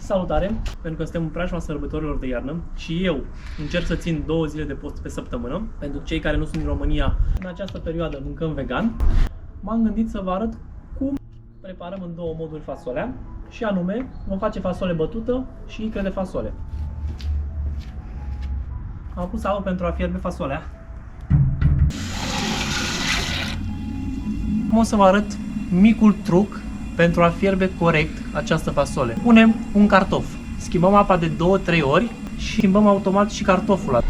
Salutare! Pentru că suntem în preajma sărbătorilor de iarnă și eu încerc să țin 2 zile de post pe săptămână. Pentru cei care nu sunt din România, în această perioadă mâncăm vegan. M-am gândit să vă arăt cum preparăm în 2 moduri fasolea. Și anume, vom face fasole bătută și icre de fasole. Am pus apă pentru a fierbe fasolea. Acum o să vă arăt micul truc pentru a fierbe corect această fasole. Punem un cartof, schimbăm apa de 2-3 ori și schimbăm automat și cartoful.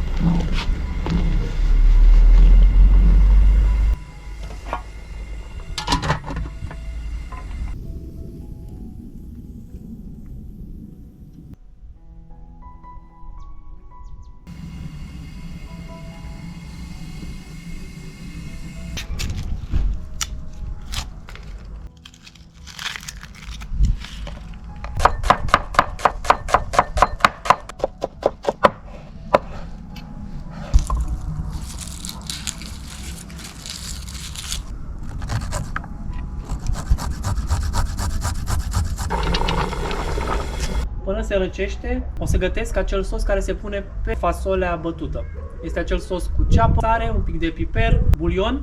Până se răcește, o să gătesc acel sos care se pune pe fasolea bătută. Este acel sos cu ceapă, sare, un pic de piper, bulion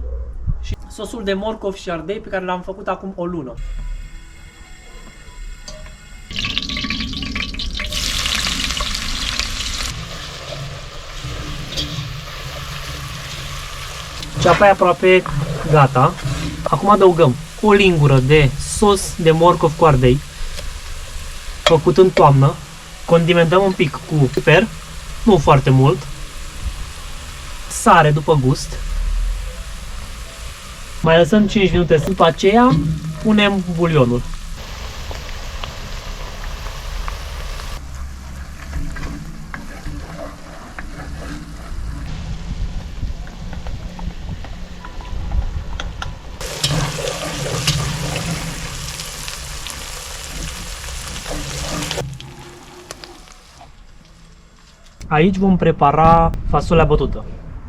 și sosul de morcov și ardei pe care l-am făcut acum o lună. Ceapa e aproape gata. Acum adăugăm o lingură de sos de morcov cu ardei, făcut în toamnă. Condimentăm un pic cu piper, nu foarte mult, sare după gust. Mai lăsăm 5 minute, după aceea punem bulionul. Aici vom prepara fasolea bătută.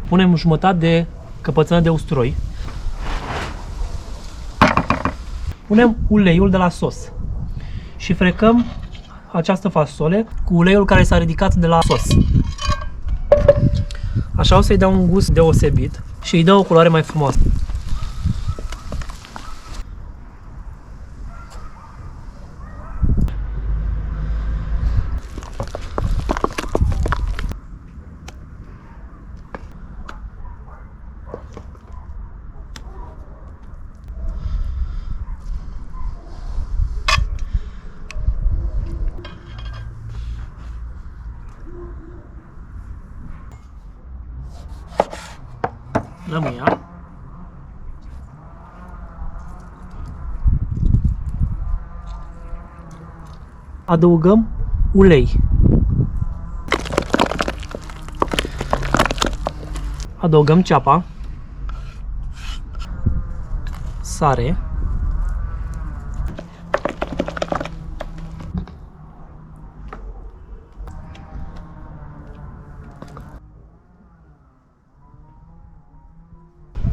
Punem jumătate de căpățână de usturoi. Punem uleiul de la sos și frecăm această fasole cu uleiul care s-a ridicat de la sos. Așa o să-i dea un gust deosebit și îi dă o culoare mai frumoasă. Lămâia. Adăugăm ulei. Adăugăm ceapa, sare,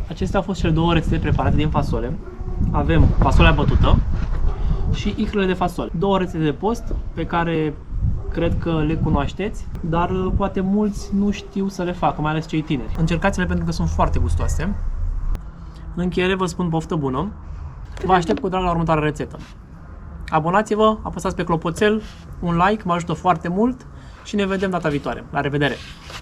acestea au fost cele 2 rețete preparate din fasole. Avem fasolea bătută și icrele de fasole. 2 rețete de post pe care cred că le cunoașteți, dar poate mulți nu știu să le facă, mai ales cei tineri. Încercați-le pentru că sunt foarte gustoase. În încheiere vă spun poftă bună. Vă aștept cu drag la următoarea rețetă. Abonați-vă, apăsați pe clopoțel, un like, mă ajută foarte mult și ne vedem data viitoare. La revedere!